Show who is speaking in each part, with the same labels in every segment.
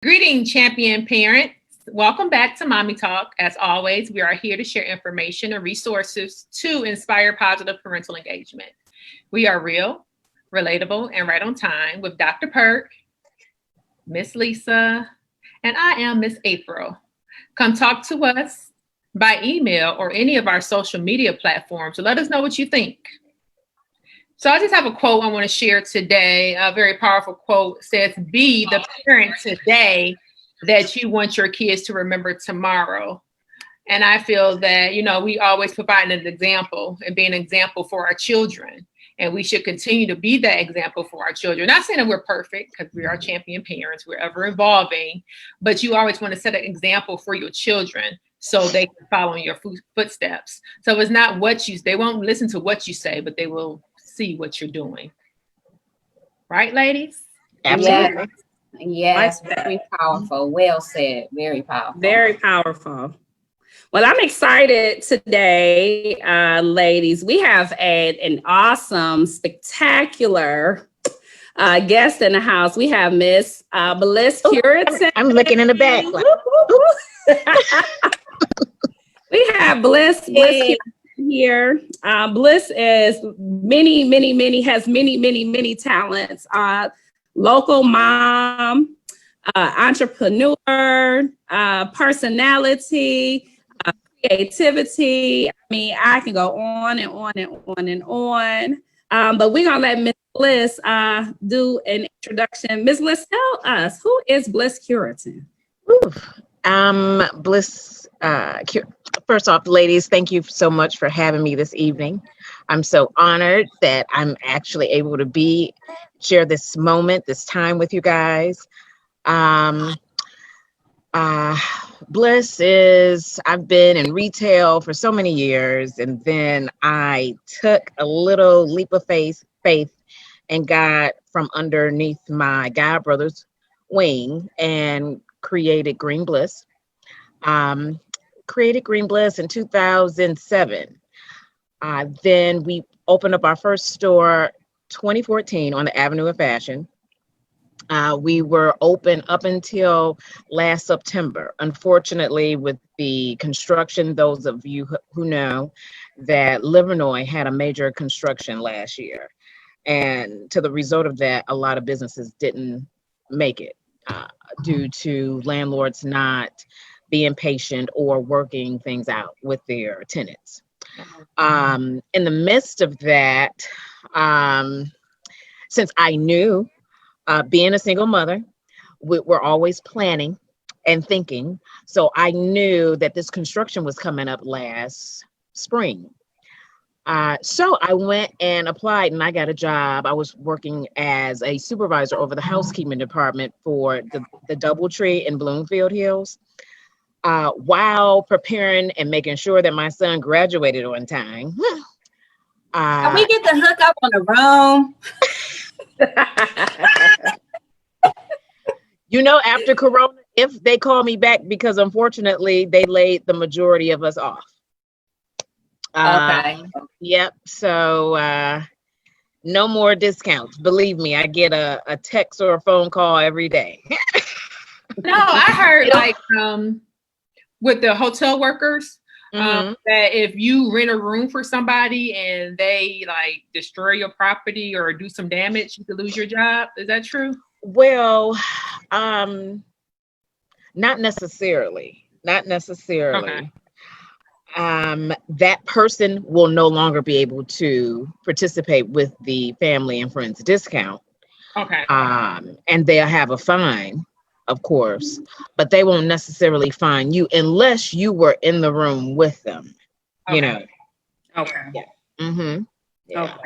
Speaker 1: Greeting, champion parents. Welcome back to Mommy Talk. As always, we are here to share information and resources to inspire positive parental engagement. We are real, relatable, and right on time with Dr. Perk, Miss Lisa, and I am Miss April. Come talk to us by email or any of our social media platforms. So let us know what you think. So I just have a quote I want to share today. A very powerful quote. It says, "Be the parent today that you want your kids to remember tomorrow." And I feel that, we always provide an example and be an example for our children. And we should continue to be that example for our children. Not saying that we're perfect, because we are champion parents, we're ever evolving, but you always want to set an example for your children so they can follow in your footsteps. So it's not they won't listen to what you say, but they will see what you're doing. Right, ladies?
Speaker 2: Absolutely. Yes, very powerful. Well said. Very powerful.
Speaker 3: Very powerful. Well, I'm excited today, ladies. We have an awesome, spectacular guest in the house. We have Miss Bliss Cureton.
Speaker 4: I'm looking in the back.
Speaker 3: We have Bliss here. Bliss is has many talents. Local mom, entrepreneur, personality, creativity. I mean, I can go on and on and on and on. But we're gonna let Miss Bliss do an introduction. Miss Bliss, tell us, who is Bliss Cureton?
Speaker 4: Bliss. First off, ladies, thank you so much for having me this evening. I'm so honored that I'm actually able to share this moment, this time with you guys. Bliss I've been in retail for so many years, and then I took a little leap of faith and got from underneath my God brother's wing and created Green Bliss. Created Green Bliss in 2007. Then we opened up our first store 2014 on the Avenue of Fashion. We were open up until last September. Unfortunately, with the construction, those of you who know that Livernois had a major construction last year. And to the result of that, a lot of businesses didn't make it due to landlords not being patient or working things out with their tenants. In the midst of that, since I knew, being a single mother, we're always planning and thinking. So I knew that this construction was coming up last spring. So I went and applied and I got a job. I was working as a supervisor over the housekeeping department for the Doubletree in Bloomfield Hills. While preparing and making sure that my son graduated on time.
Speaker 2: Can we get the hook up on the room?
Speaker 4: After Corona, if they call me back, because unfortunately they laid the majority of us off.
Speaker 2: Okay.
Speaker 4: Yep. So no more discounts. Believe me, I get a text or a phone call every day.
Speaker 1: No, I heard with the hotel workers, that if you rent a room for somebody and they destroy your property or do some damage, you could lose your job. Is that true?
Speaker 4: Well, not necessarily. Okay. That person will no longer be able to participate with the family and friends discount.
Speaker 1: Okay.
Speaker 4: And they'll have a fine, of course, but they won't necessarily fine you unless you were in the room with them.
Speaker 1: Okay.
Speaker 3: Okay.
Speaker 4: Yeah. Mm-hmm.
Speaker 3: Yeah.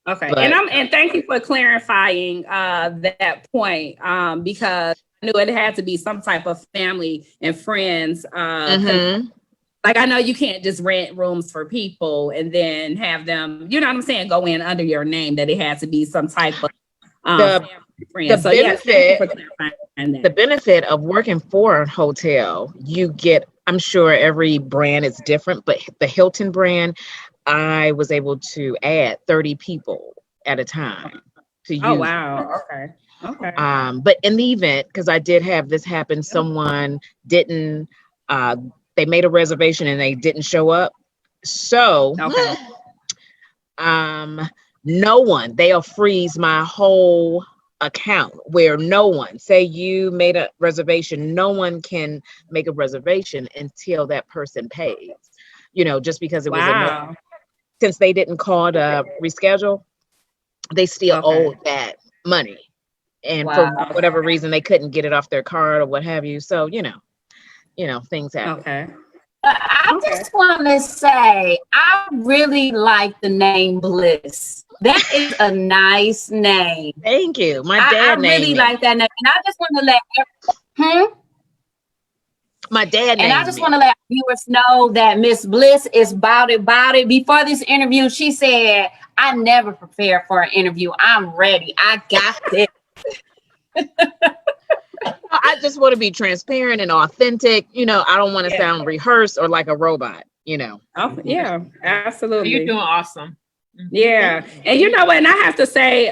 Speaker 3: Okay. And thank you for clarifying that point, because I knew it had to be some type of family and friends. I know you can't just rent rooms for people and then have them, you know what I'm saying, go in under your name, that it has to be some type of
Speaker 4: the benefit of working for a hotel, you get, I'm sure every brand is different, but the Hilton brand, I was able to add 30 people at a time to use.
Speaker 3: Oh, wow. Okay. Okay.
Speaker 4: But in the event, because I did have this happen, someone didn't, they made a reservation and they didn't show up. So,
Speaker 3: Okay.
Speaker 4: no one, they'll freeze my whole account where no one, say you made a reservation, no one can make a reservation until that person pays, just because it was
Speaker 3: Wow.
Speaker 4: since they didn't call to reschedule, they still owe that money. And for whatever reason, they couldn't get it off their card or what have you. So, things happen.
Speaker 3: Okay.
Speaker 2: I just want to say, I really like the name Bliss. That is a nice name.
Speaker 4: Thank you. My
Speaker 2: I
Speaker 4: dad named
Speaker 2: really
Speaker 4: me.
Speaker 2: like that name. And I just want to
Speaker 4: My dad named
Speaker 2: And I just
Speaker 4: me.
Speaker 2: want to let viewers know that Miss Bliss is about it. Before this interview, she said, I never prepare for an interview. I'm ready. I got this.
Speaker 4: I just want to be transparent and authentic. I don't want to sound rehearsed or like a robot,
Speaker 3: Oh, yeah, absolutely.
Speaker 1: You're doing awesome.
Speaker 3: Yeah. And you know what? And I have to say,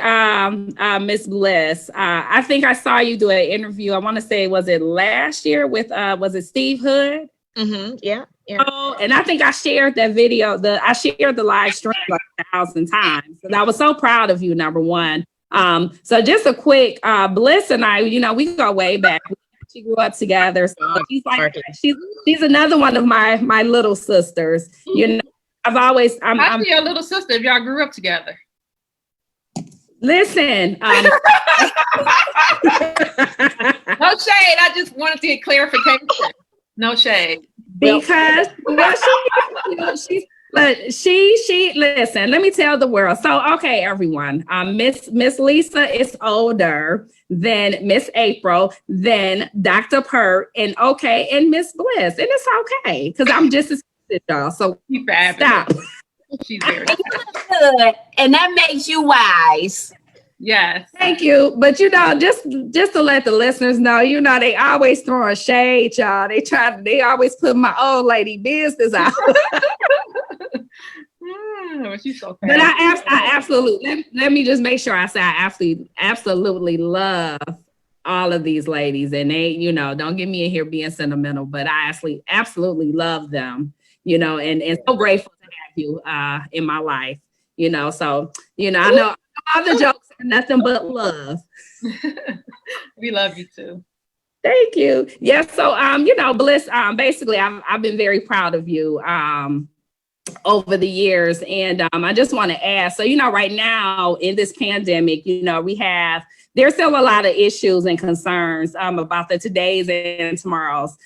Speaker 3: Miss Bliss, I think I saw you do an interview. I want to say, was it last year with, was it Steve Hood?
Speaker 4: Mm-hmm. Yeah.
Speaker 3: Oh, and I think I shared that video. I shared the live stream like 1,000 times. And I was so proud of you, number one. So just a quick, Bliss and I, we go way back. She grew up together. So she's another one of my little sisters. I'm
Speaker 1: your little sister if y'all grew up together.
Speaker 3: Listen. No
Speaker 1: shade. I just wanted to get clarification. No shade.
Speaker 3: Because she listen, let me tell the world. So, okay, everyone. Miss Lisa is older than Miss April, then Dr. Pert, and Miss Bliss. And it's okay, because I'm just as good, y'all. So stop.
Speaker 1: She's very
Speaker 2: good. And that makes you wise.
Speaker 1: Yes.
Speaker 3: Thank you. But just to let the listeners know, they always throwing shade, y'all. They always put my old lady business out.
Speaker 1: She's so
Speaker 3: but I absolutely let me just make sure I say I absolutely love all of these ladies, and they, don't get me in here being sentimental, but I absolutely love them, and so grateful to have you in my life, so I know all the jokes are nothing but love.
Speaker 1: We love you too.
Speaker 3: Thank you. Yes. So, Bliss, basically I've been very proud of you over the years. And I just want to ask, so, right now in this pandemic, there's still a lot of issues and concerns about the todays and tomorrows.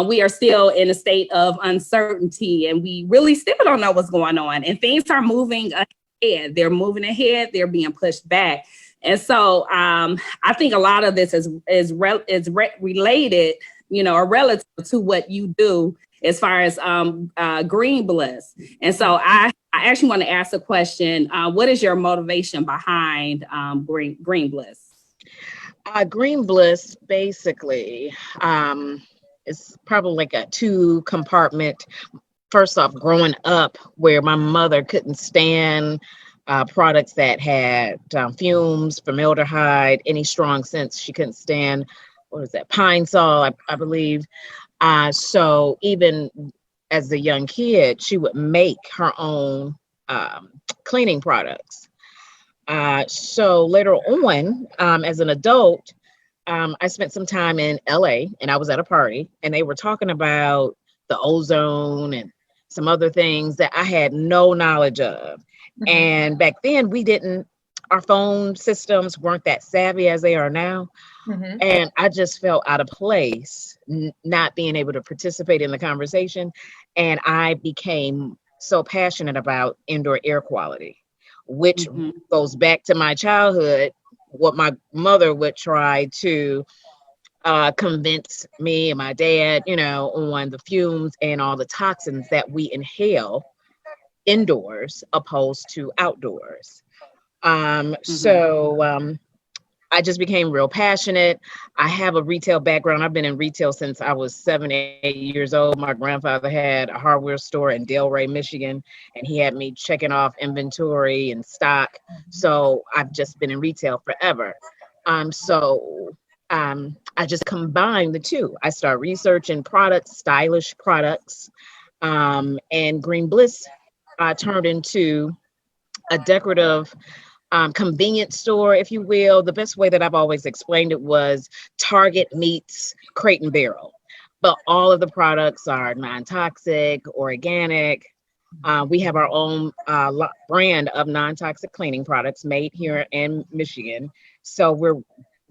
Speaker 3: We are still in a state of uncertainty, and we really still don't know what's going on, and things are moving ahead. They're moving ahead. They're being pushed back. And so I think a lot of this is related, or relative to what you do as far as Green Bliss. And so I actually want to ask a question. What is your motivation behind Green Bliss?
Speaker 4: Green Bliss basically is probably like a 2-compartment. First off, growing up where my mother couldn't stand products that had fumes, formaldehyde, any strong scents. She couldn't stand, pine sol, I believe. So even as a young kid, she would make her own cleaning products. So later on, as an adult, I spent some time in LA, and I was at a party, and they were talking about the ozone and some other things that I had no knowledge of. Mm-hmm. And back then our phone systems weren't that savvy as they are now. Mm-hmm. And I just felt out of place, not being able to participate in the conversation. And I became so passionate about indoor air quality, which goes back to my childhood, what my mother would try to convince me and my dad, on the fumes and all the toxins that we inhale indoors opposed to outdoors. So I just became real passionate. I have a retail background. I've been in retail since I was 7, 8 years old. My grandfather had a hardware store in Delray, Michigan, and he had me checking off inventory and stock. So I've just been in retail forever. I just combined the two. I start researching products, stylish products, and Green Bliss turned into a decorative convenience store, if you will. The best way that I've always explained it was Target meets Crate and Barrel, but all of the products are non-toxic, organic. We have our own brand of non-toxic cleaning products made here in Michigan. So we're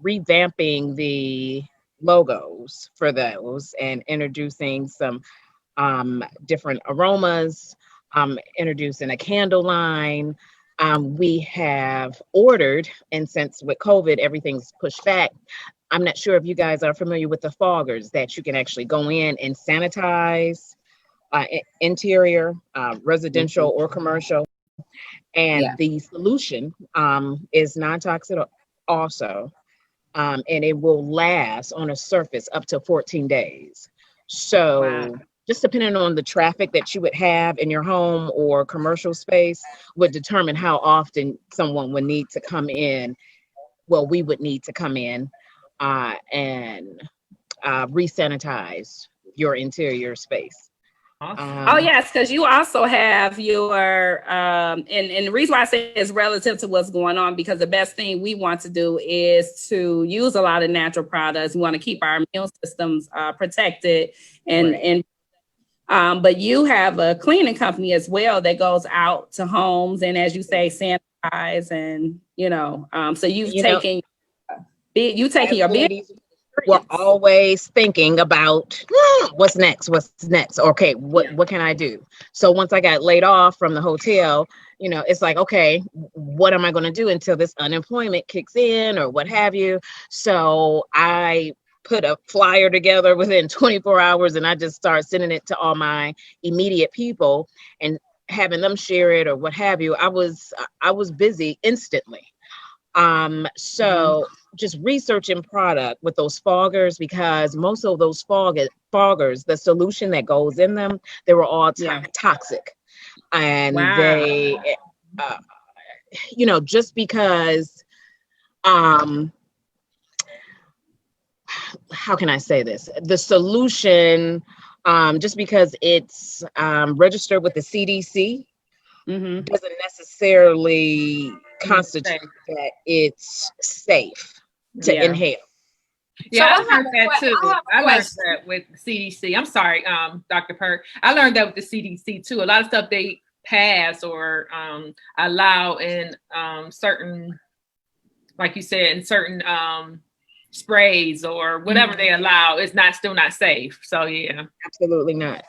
Speaker 4: revamping the logos for those and introducing some different aromas, introducing a candle line. We have ordered, and since with COVID, everything's pushed back. I'm not sure if you guys are familiar with the foggers that you can actually go in and sanitize interior, residential or commercial. And the solution is non-toxic also, and it will last on a surface up to 14 days. So just depending on the traffic that you would have in your home or commercial space would determine how often someone would need to come in. Well, we would need to come in and re-sanitize your interior space.
Speaker 3: Oh yes, because you also have your and the reason why I say it's relative to what's going on, because the best thing we want to do is to use a lot of natural products. We want to keep our immune systems protected, and but you have a cleaning company as well that goes out to homes and, as you say, sanitize, and so you've taken your business.
Speaker 4: We're always thinking about what's next. Okay, what can I do? So once I got laid off from the hotel, it's like, okay, what am I going to do until this unemployment kicks in or what have you? So I put a flyer together within 24 hours and I just started sending it to all my immediate people and having them share it or what have you. I was busy instantly. So just researching product with those foggers, because most of those foggers, the solution that goes in them, they were all toxic. And they, just because, how can I say this? The solution, just because it's registered with the CDC, doesn't necessarily constitute that it's safe to inhale.
Speaker 1: Yeah, so I learned that too. I learned that with CDC. I'm sorry, Dr. Perk. I learned that with the CDC too. A lot of stuff they pass or allow in certain, like you said, in certain sprays or whatever they allow is still not safe. So yeah,
Speaker 4: absolutely not.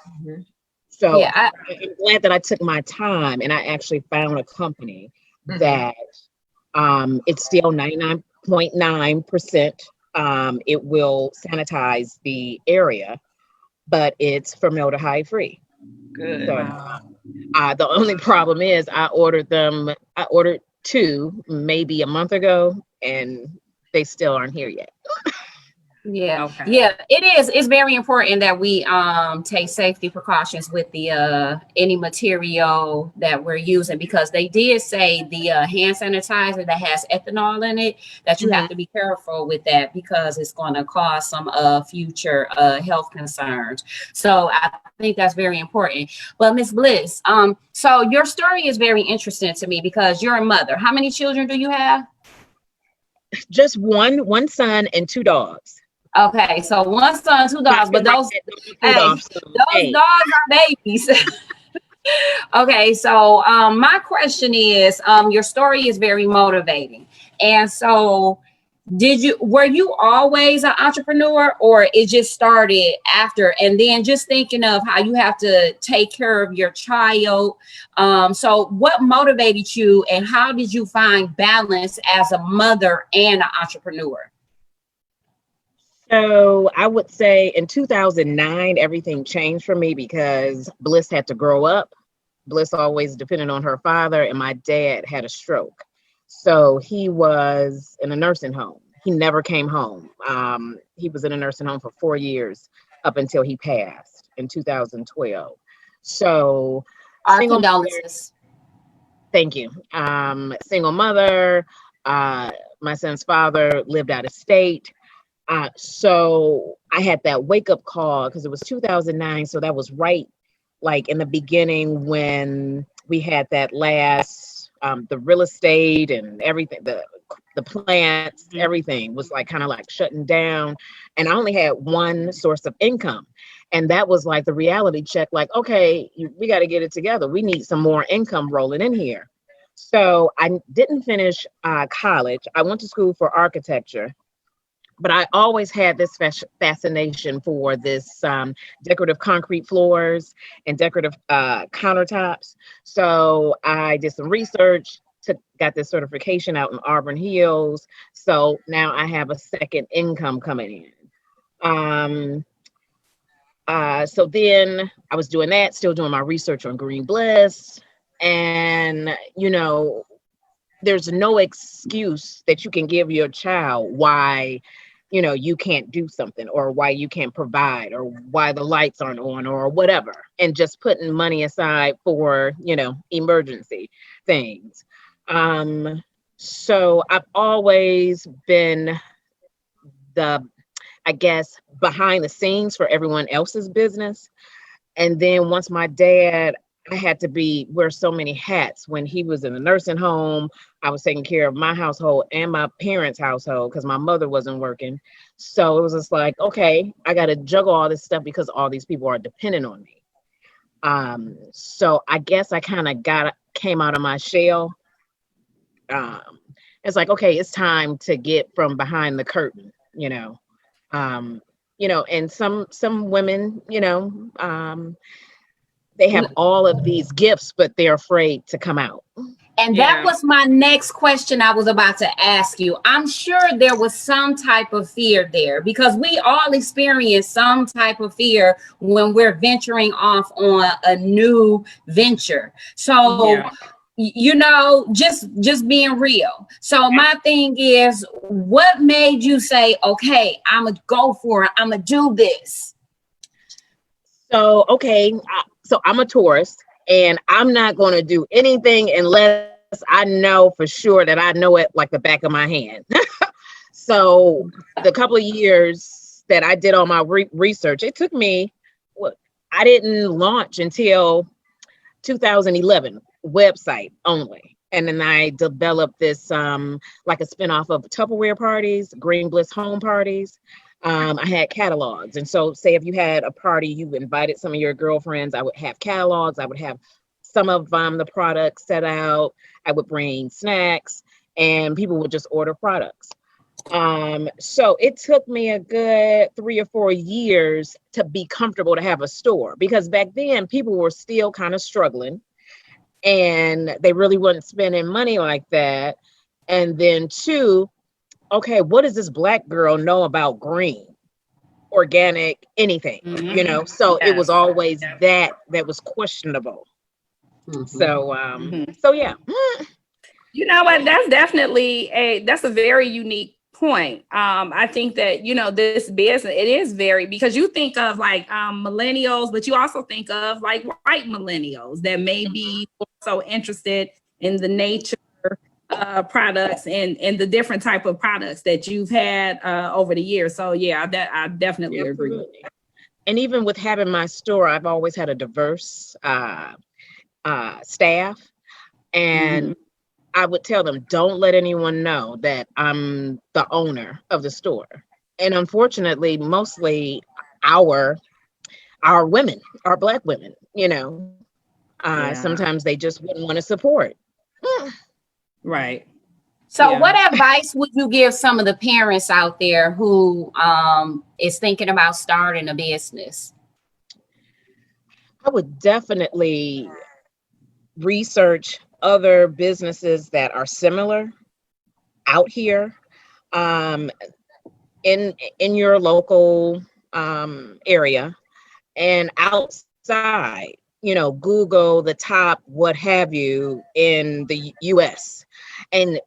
Speaker 4: So I'm glad that I took my time and I actually found a company that it's still 99.9%. It will sanitize the area, but it's formaldehyde free.
Speaker 1: Good.
Speaker 4: So, the only problem is I ordered two maybe a month ago and they still aren't here yet.
Speaker 2: It's very important that we take safety precautions with the any material that we're using, because they did say the hand sanitizer that has ethanol in it, that you have to be careful with that because it's going to cause some future health concerns. So I think that's very important. But Ms. Bliss, so your story is very interesting to me because you're a mother. How many children do you have?
Speaker 4: Just one son and two dogs.
Speaker 2: Okay, so one son, two dogs, but those dogs are babies. Okay, so my question is, your story is very motivating, and so were you always an entrepreneur, or it just started after? And then just thinking of how you have to take care of your child. So what motivated you, and how did you find balance as a mother and an entrepreneur?
Speaker 4: So I would say in 2009, everything changed for me because Bliss had to grow up. Bliss always depended on her father, and my dad had a stroke. So he was in a nursing home. He never came home. He was in a nursing home for 4 years up until he passed in 2012. So
Speaker 2: single condolences.
Speaker 4: Thank you. Single mother, my son's father lived out of state. So I had that wake up call because it was 2009. So that was right like in the beginning when we had that last, the real estate and everything, the plants, everything was like kind of like shutting down. And I only had one source of income. And that was like the reality check, like, okay, we got to get it together. We need some more income rolling in here. So I didn't finish college. I went to school for architecture, but I always had this fascination for this decorative concrete floors and decorative countertops. So I did some research, got this certification out in Auburn Hills. So now I have a second income coming in. So then I was doing that, still doing my research on Green Bliss. And, you know, there's no excuse that you can give your child why, you know, you can't do something or why you can't provide or why the lights aren't on or whatever. And just putting money aside for, you know, emergency things. So I've always been I guess, behind the scenes for everyone else's business. And then once my dad, I had to wear so many hats. When he was in the nursing home, I was taking care of my household and my parents' household because my mother wasn't working. So it was just like, okay, I got to juggle all this stuff because all these people are dependent on me. So I guess I kind of came out of my shell. It's like, okay, it's time to get from behind the curtain, you know. You know, and some women, you know, they have all of these gifts, but they're afraid to come out.
Speaker 2: And that was my next question I was about to ask you. I'm sure there was some type of fear there because we all experience some type of fear when we're venturing off on a new venture. So you know, just being real. So my thing is, what made you say, okay, I'm gonna go for it, I'm gonna do this?
Speaker 4: So okay, so I'm a Taurus and I'm not going to do anything unless I know for sure that I know it like the back of my hand. So the couple of years that I did all my research, it took me, I didn't launch until 2011, website only. And then I developed this like a spinoff of Tupperware parties, Green Bliss home parties. I had catalogs. And so say if you had a party, you invited some of your girlfriends, I would have catalogs. I would have some of the products set out. I would bring snacks and people would just order products. So it took me a good 3 or 4 years to be comfortable to have a store because back then people were still kind of struggling and they really wasn't spending money like that. And then 2, okay, what does this Black girl know about green, organic, anything, you know? So it was always that was questionable. So, so yeah.
Speaker 3: You know what? That's definitely that's a very unique point. I think that, you know, this business, it is very, because you think of like millennials, but you also think of like white millennials that may be so interested in the nature products and the different type of products that you've had over the years. So yeah, I definitely agree.
Speaker 4: And even with having my store, I've always had a diverse staff, and I would tell them, don't let anyone know that I'm the owner of the store. And unfortunately, mostly our women, our Black women, you know, sometimes they just wouldn't want to support.
Speaker 3: Right.
Speaker 2: So what advice would you give some of the parents out there who is thinking about starting a business?
Speaker 4: I would definitely research other businesses that are similar out here in your local area and outside. You know, Google the top, what have you, in the US, and,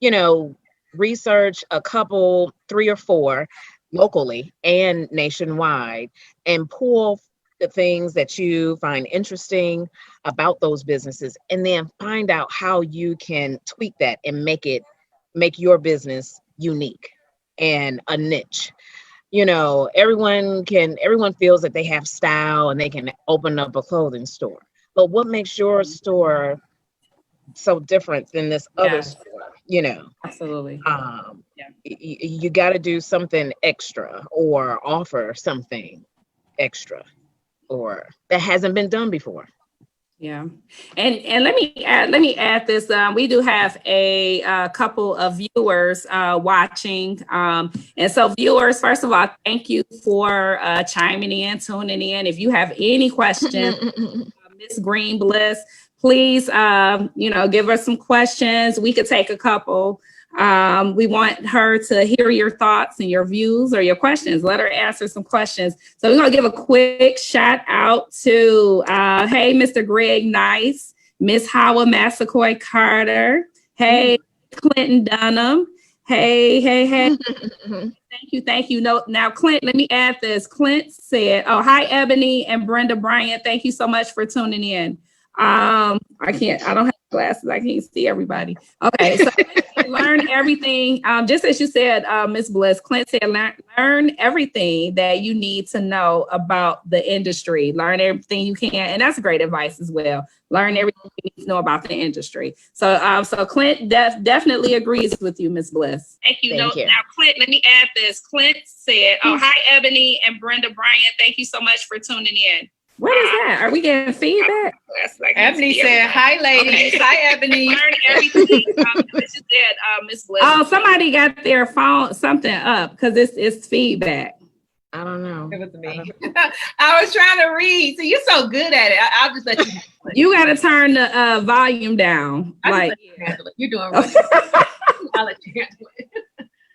Speaker 4: you know, research a couple, 3 or 4 locally and nationwide, and pull the things that you find interesting about those businesses, and then find out how you can tweak that and make it make your business unique and a niche. You know, everyone feels that they have style and they can open up a clothing store. But what makes your store so different than this other store? You know,
Speaker 3: Absolutely.
Speaker 4: You got to do something extra or offer something extra or that hasn't been done before.
Speaker 3: Yeah. And let me add this. We do have a couple of viewers watching. And so viewers, first of all, thank you for chiming in, tuning in. If you have any questions, Miss Green Bliss, please, give us some questions. We could take a couple. We want her to hear your thoughts and your views or your questions. Let her answer some questions. So we're going to give a quick shout out to, hey, Mr. Greg Nice, Miss Howard Massacoy Carter. Hey, Clinton Dunham. Hey. Thank you. No, now, Clint, let me add this. Clint said, oh, hi, Ebony and Brenda Bryant. Thank you so much for tuning in. I don't have glasses. I can't see everybody. Okay, so learn everything. Just as you said, Ms. Bliss, Clint said, learn everything that you need to know about the industry. Learn everything you can. And that's great advice as well. Learn everything you need to know about the industry. So Clint definitely agrees with you, Ms. Bliss. Thank you. Now, Clint, let me add this. Clint said, oh, hi, Ebony and Brenda Bryant. Thank you so much for tuning in. What is that? Are we getting feedback?
Speaker 1: Ebony said, hi, ladies. Okay. Hi, Ebony. Learn everything. Ms. Bliss.
Speaker 3: Oh, somebody got their phone something up because it's feedback.
Speaker 4: I don't know.
Speaker 1: It was me. I was trying to read. So you're so good at it. I'll just let you.
Speaker 3: You got to turn the volume down.
Speaker 1: You're doing right. I'll let you handle it.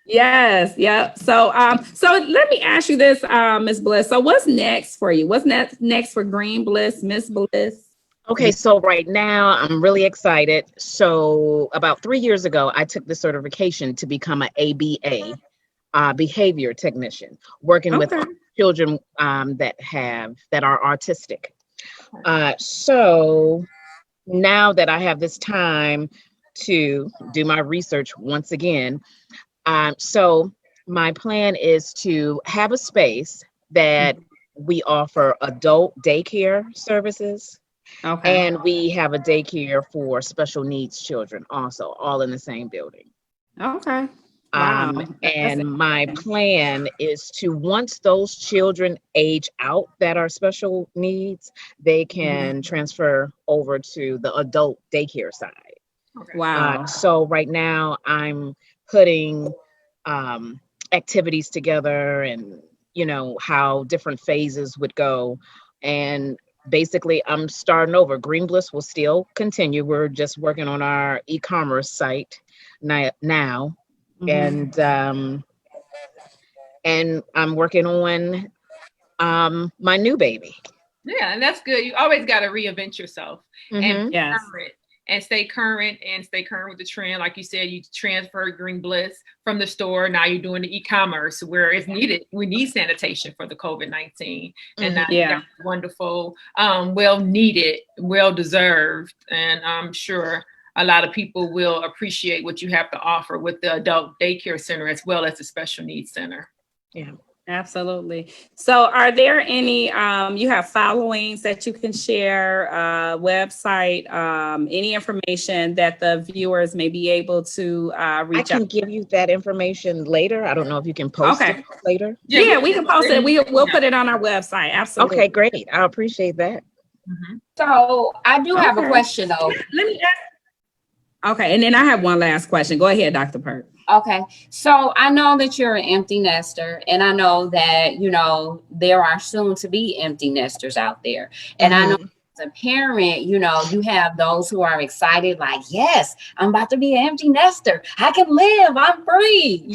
Speaker 3: Yes. Yep. So let me ask you this, Ms. Bliss. So what's next for you? What's next for Green Bliss, Ms. Bliss?
Speaker 4: Okay, so right now I'm really excited. So about 3 years ago, I took the certification to become an ABA, behavior technician, working with children that are autistic. So now that I have this time to do my research once again, so my plan is to have a space that we offer adult daycare services. Okay. And we have a daycare for special needs children also, all in the same building.
Speaker 3: Okay. Wow.
Speaker 4: And my plan is to, once those children age out that are special needs, they can transfer over to the adult daycare side.
Speaker 3: Okay. Wow.
Speaker 4: So right now I'm putting activities together and, how different phases would go. And basically I'm starting over. Green Bliss will still continue. We're just working on our e-commerce site now. And I'm working on my new baby.
Speaker 1: Yeah, and that's good. You always got to reinvent yourself and stay current with the trend. Like you said, you transferred Green Bliss from the store. Now you're doing the e-commerce where it's needed. We need sanitation for the COVID-19. And that's wonderful, well needed, well deserved. And I'm sure a lot of people will appreciate what you have to offer with the adult daycare center as well as the special needs center.
Speaker 3: Yeah. Absolutely. So are there any, you have followings that you can share, website, any information that the viewers may be able to reach out?
Speaker 4: I can give you that information later. I don't know if you can post it later.
Speaker 3: Yeah, we can post it. We'll put it on our website. Absolutely.
Speaker 4: Okay, great. I appreciate that.
Speaker 2: So I do have a question though.
Speaker 3: Let me ask. Okay, and then I have one last question. Go ahead, Dr. Pert.
Speaker 2: Okay, so I know that you're an empty nester, and I know that, there are soon to be empty nesters out there. And I know as a parent, you have those who are excited, like, yes, I'm about to be an empty nester. I can live, I'm free,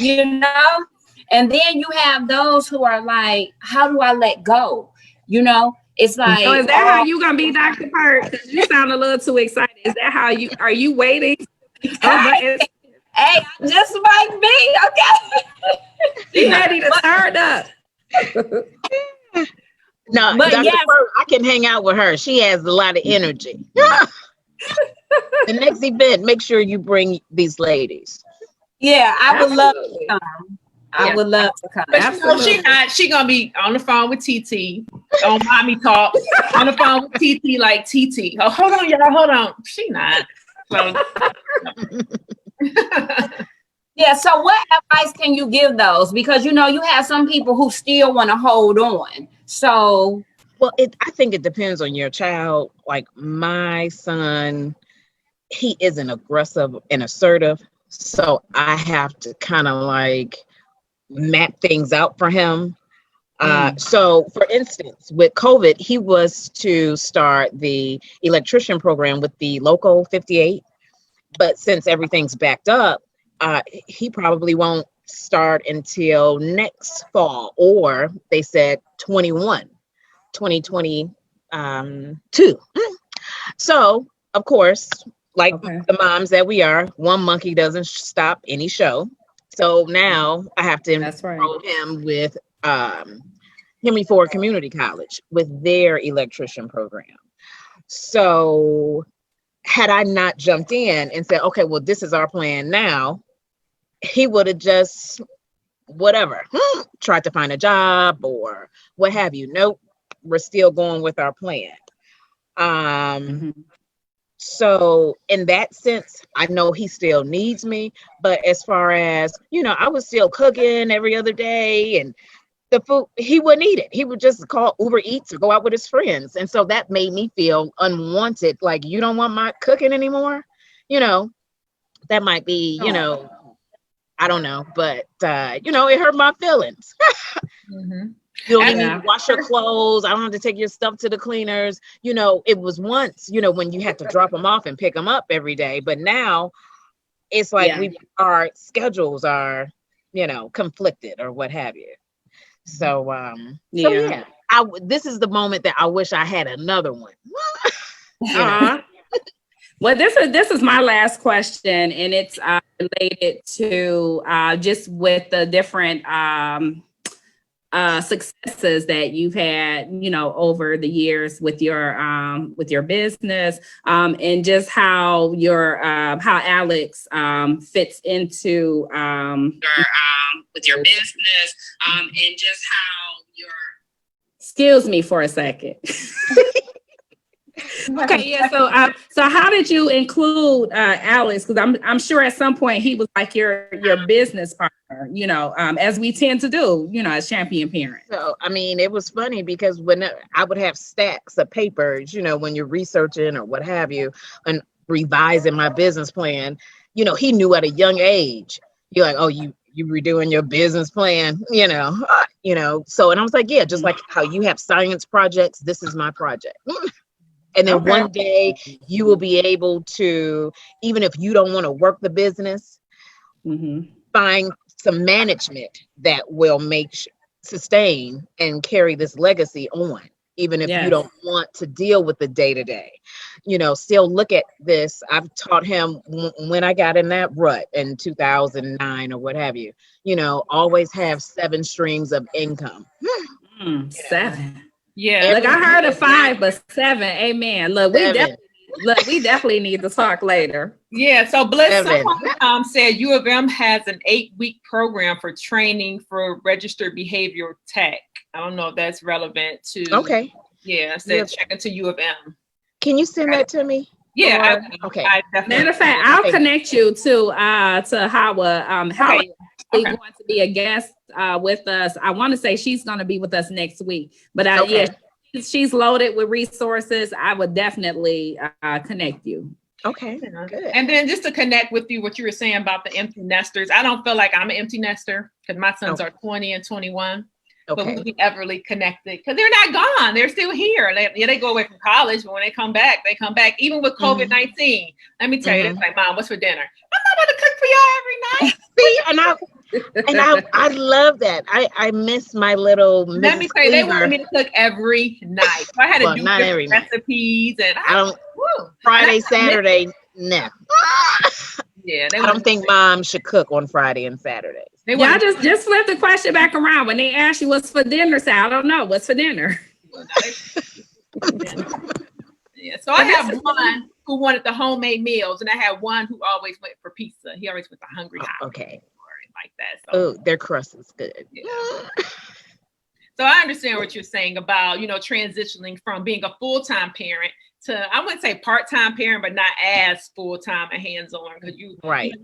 Speaker 2: And then you have those who are like, how do I let go? It's like,
Speaker 3: so is that how you gonna be, Dr. Pert? Because you sound a little too excited. Is that how are you waiting?
Speaker 2: Hey, just might be, okay.
Speaker 3: She's ready to turn up.
Speaker 4: No, but Dr. Pert, I can hang out with her. She has a lot of energy. The next event, make sure you bring these ladies.
Speaker 2: Yeah, I would love
Speaker 3: Absolutely.
Speaker 2: to come. I would love to come.
Speaker 1: But you know, she not. She gonna be on the phone with TT on Mommy Talk on the phone with TT like TT. Oh, hold on, y'all. Hold on. She not. So.
Speaker 2: Yeah. So, what advice can you give those? Because you know you have some people who still want to hold on. So,
Speaker 4: well, I think it depends on your child. Like my son, he isn't aggressive and assertive, so I have to kind of like map things out for him. So for instance, with COVID, he was to start the electrician program with the local 58, but since everything's backed up, he probably won't start until next fall, or they said 2022. So of course, like the moms that we are, one monkey doesn't stop any show. So now I have to enroll him with Henry Ford Community College with their electrician program. So had I not jumped in and said, okay, well, this is our plan now, he would have just whatever, tried to find a job or what have you. Nope, we're still going with our plan. So in that sense, I know he still needs me, but as far as, you know, I was still cooking every other day, and the food, he wouldn't eat it. He would just call Uber Eats or go out with his friends. And so that made me feel unwanted. Like, you don't want my cooking anymore. You know, that might be, you know, I don't know, but, you know, it hurt my feelings. You don't even need to wash your clothes. I don't have to take your stuff to the cleaners. You know, it was once, you know, when you had to drop them off and pick them up every day. But now it's like our schedules are, you know, conflicted or what have you. So, this is the moment that I wish I had another one.
Speaker 3: Well, this is my last question, and it's related to just with the different successes that you've had, you know, over the years with your business, and just how how Alex fits into with your business, and just how your. Excuse me for a second. Okay, yeah. So how did you include Alex? Because I'm sure at some point he was like your business partner, you know, as we tend to do, you know, as champion parents.
Speaker 4: So I mean, it was funny because when I would have stacks of papers, you know, when you're researching or what have you, and revising my business plan, you know, he knew at a young age. You're like, oh, you redoing your business plan, you know. So, and I was like, yeah, just like how you have science projects, this is my project. And then one day you will be able to, even if you don't want to work the business, find some management that will sustain and carry this legacy on, even if you don't want to deal with the day-to-day. You know, still look at this. I've taught him when I got in that rut in 2009 or what have you, you know, always have 7 streams of income.
Speaker 3: 7.
Speaker 1: Yeah.
Speaker 3: Look, I heard of 5, but 7. Amen. Look, we definitely need to talk later.
Speaker 1: Yeah. So Bliss, someone said U of M has an 8-week program for training for registered behavioral tech. I don't know if that's relevant to. Okay. Yeah. Said check into U of M.
Speaker 4: Can you send that to me?
Speaker 1: Yeah.
Speaker 4: Okay.
Speaker 3: Matter of fact, I'll connect you to Hawa. Hawa is going to be a guest with us. I want to say she's going to be with us next week, but she's loaded with resources. I would definitely connect you.
Speaker 4: Okay, good.
Speaker 1: And then just to connect with you, what you were saying about the empty nesters, I don't feel like I'm an empty nester because my sons are 20 and 21. But we'll be everly connected because they're not gone. They're still here. They go away from college, but when they come back, they come back. Even with COVID-19, let me tell you, it's like, Mom, what's for dinner? I'm not going to cook for y'all every night.
Speaker 4: See, I love that. I miss my little.
Speaker 1: Let me tell you, they wanted me to cook every night. So I had to do different recipes, and I don't.
Speaker 4: Friday, Saturday, no.
Speaker 1: Yeah,
Speaker 4: I don't think Mom should cook on Friday and Saturdays.
Speaker 3: Yeah, just flip the question back around. When they ask you what's for dinner, say, I don't know. What's for dinner?
Speaker 1: Yeah, so I have one. who wanted the homemade meals, and I had one who always went for pizza. He always went to Hungry Howard.
Speaker 4: Okay.
Speaker 1: Like that. So,
Speaker 4: their crust is good.
Speaker 1: Yeah. So I understand what you're saying about, transitioning from being a full-time parent to, I wouldn't say part-time parent, but not as full-time and hands-on, because you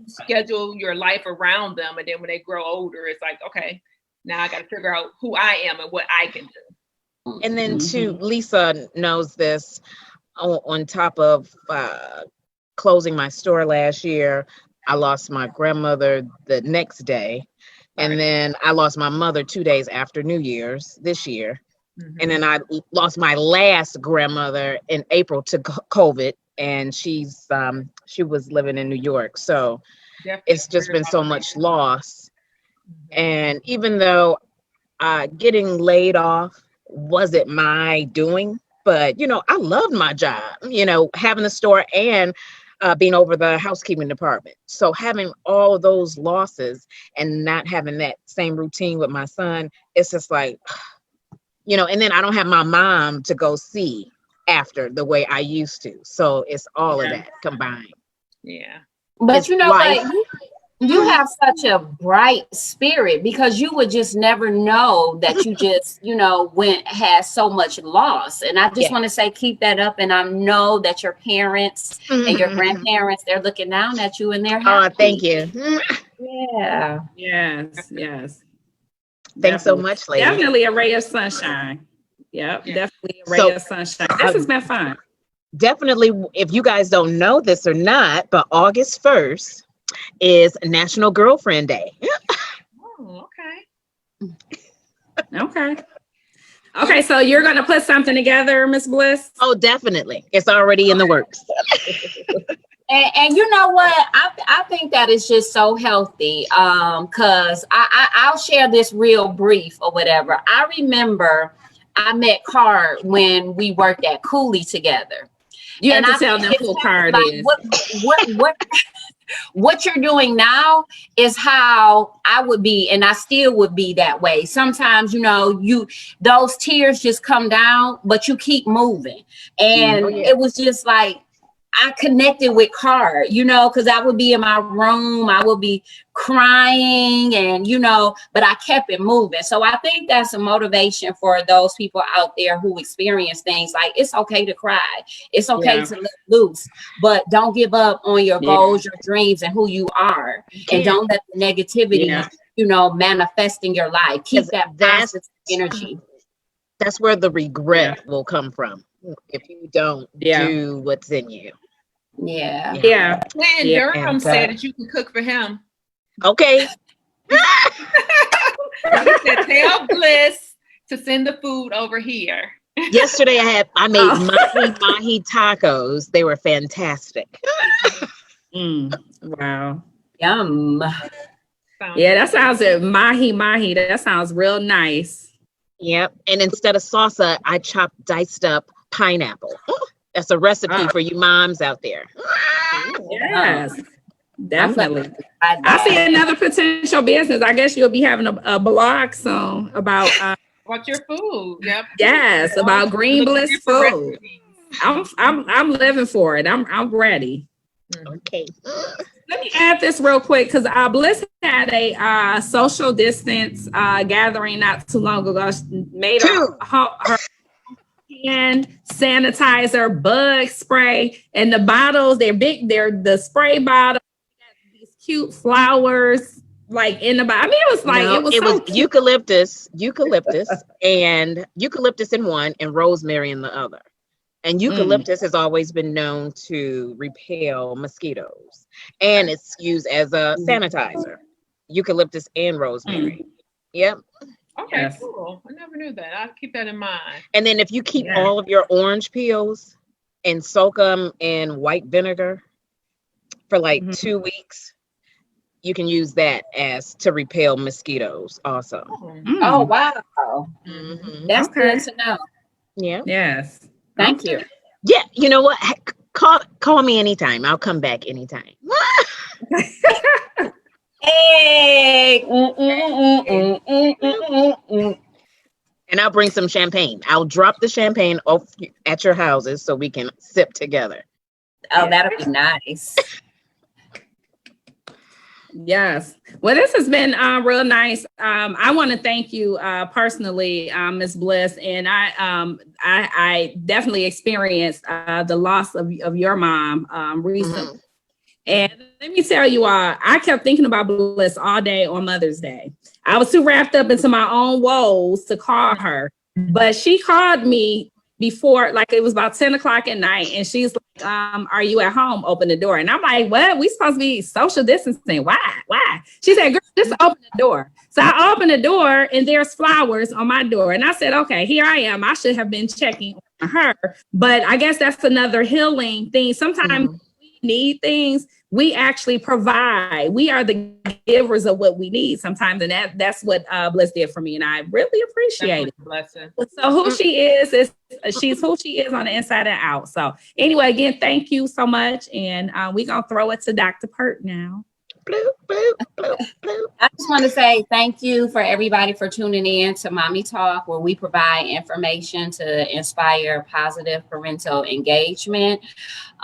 Speaker 1: schedule your life around them. And then when they grow older, it's like, okay, now I got to figure out who I am and what I can do.
Speaker 4: And then too, Lisa knows this, on top of closing my store last year, I lost my grandmother the next day. And then I lost my mother 2 days after New Year's this year. And then I lost my last grandmother in April to COVID. And she was living in New York. So it's just been so much loss. And even though getting laid off wasn't my doing, but, I loved my job, having a store and being over the housekeeping department. So having all of those losses and not having that same routine with my son, it's just like, and then I don't have my mom to go see after the way I used to. So it's all of that combined.
Speaker 1: Yeah.
Speaker 2: But
Speaker 4: it's life.
Speaker 2: What? You have such a bright spirit, because you would just never know that you just, had so much loss. And I just want to say, keep that up. And I know that your parents and your grandparents, they're looking down at you and they're happy.
Speaker 4: Oh, thank you.
Speaker 2: Yeah.
Speaker 3: Yes.
Speaker 4: Thanks so much, ladies.
Speaker 3: Definitely a ray of sunshine. Yep. Definitely a ray of sunshine. This has been fun.
Speaker 4: Definitely, if you guys don't know this or not, but August 1st is National Girlfriend Day.
Speaker 1: Oh,
Speaker 3: okay, so you're gonna put something together, Miss Bliss?
Speaker 4: Oh, definitely. It's already in the works.
Speaker 2: And you know what? I think that is just so healthy. Cause I'll share this real brief or whatever. I remember I met Card when we worked at Cooley together.
Speaker 3: You have to tell them who Card is.
Speaker 2: What you're doing now is how I would be, and I still would be that way. Sometimes, those tears just come down, but you keep moving. And it was just like, I connected with Card, because I would be in my room, I would be crying and, but I kept it moving. So I think that's a motivation for those people out there who experience things like it's okay to cry. It's okay to let loose, but don't give up on your goals, your dreams, and who you are. And don't let the negativity, manifest in your life. Keep that positive energy.
Speaker 4: That's where the regret will come from if you don't do what's in you.
Speaker 2: Yeah.
Speaker 1: When Durham said that you can cook for him.
Speaker 4: Okay.
Speaker 1: He said, tell Bliss to send the food over here.
Speaker 4: Yesterday I made mahi tacos. They were fantastic.
Speaker 3: Wow.
Speaker 2: Yum.
Speaker 3: Yeah, that sounds mahi. That sounds real nice.
Speaker 4: Yep. And instead of salsa, I chopped diced up pineapple. That's a recipe for you moms out there.
Speaker 3: Yes, definitely. I see another potential business. I guess you'll be having a blog soon about
Speaker 1: your food. Yep.
Speaker 3: Yes, about Green Bliss food. I'm living for it. I'm ready.
Speaker 4: Okay.
Speaker 3: Let me add this real quick because Bliss had a social distance gathering not too long ago. She made her hand sanitizer, bug spray, and the bottles, they're big. They're the spray bottles. These cute flowers, like in the bottle. I mean, it was like it was
Speaker 4: eucalyptus, and eucalyptus in one, and rosemary in the other. And eucalyptus has always been known to repel mosquitoes, and it's used as a sanitizer. Eucalyptus and rosemary. Yep.
Speaker 1: Okay, cool. I never knew that. I'll keep that in mind.
Speaker 4: And then if you keep all of your orange peels and soak them in white vinegar for like 2 weeks, you can use that as to repel mosquitoes also.
Speaker 2: Oh, wow. That's good to know.
Speaker 4: Yeah.
Speaker 3: Yes.
Speaker 2: Thank you.
Speaker 4: Yeah. You know what? Call me anytime. I'll come back anytime.
Speaker 2: Hey.
Speaker 4: And I'll bring some champagne. I'll drop the champagne off at your houses so we can sip together.
Speaker 2: Oh, that'll be nice.
Speaker 3: Yes. Well, this has been real nice. I want to thank you personally, Ms. Bliss, and I definitely experienced the loss of your mom recently. And let me tell you all, I kept thinking about Bliss all day on Mother's Day. I was too wrapped up into my own woes to call her, but she called me before, like it was about 10 o'clock at night, and she's like, are you at home? Open the door. And I'm like, what? We supposed to be social distancing. Why? She said, girl, just open the door. So I opened the door and there's flowers on my door. And I said, okay, here I am. I should have been checking on her. But I guess that's another healing thing. Sometimes we need things. We actually provide. We are the givers of what we need sometimes. And that's what Bliss did for me. And I really appreciate it.
Speaker 1: Blessing.
Speaker 3: So who she is she's who she is on the inside and out. So anyway, again, thank you so much. And we're going to throw it to Dr. Pert now.
Speaker 4: Bloop, bloop, bloop, bloop.
Speaker 2: I just want to say thank you for everybody for tuning in to Mommy Talk, where we provide information to inspire positive parental engagement.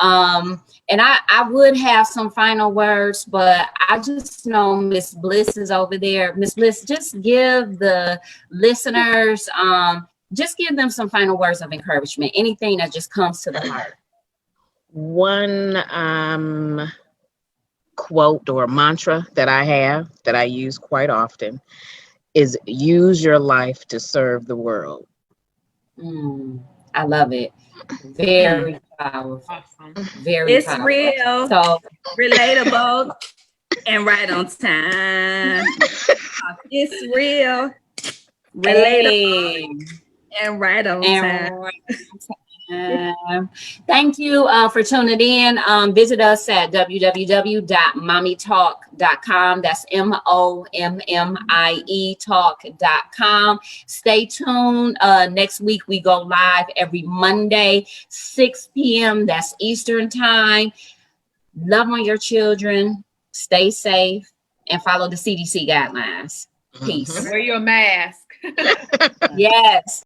Speaker 2: And I would have some final words, but I just know Miss Bliss is over there. Miss Bliss, just give the listeners, just give them some final words of encouragement, anything that just comes to the heart.
Speaker 4: One quote or mantra that I have that I use quite often is use your life to serve the world.
Speaker 2: I love it. Very powerful.
Speaker 1: Awesome.
Speaker 2: Very
Speaker 3: It's
Speaker 2: powerful.
Speaker 3: real,
Speaker 2: So
Speaker 3: relatable, and right on time. It's real, relatable, and right on time.
Speaker 2: Thank you for tuning in. Visit us at www.mommietalk.com. That's MOMMIE talk.com. Stay tuned. Next week we go live every Monday, 6 p.m. That's Eastern time. Love on your children. Stay safe and follow the CDC guidelines. Peace.
Speaker 1: Wear your mask.
Speaker 2: Yes.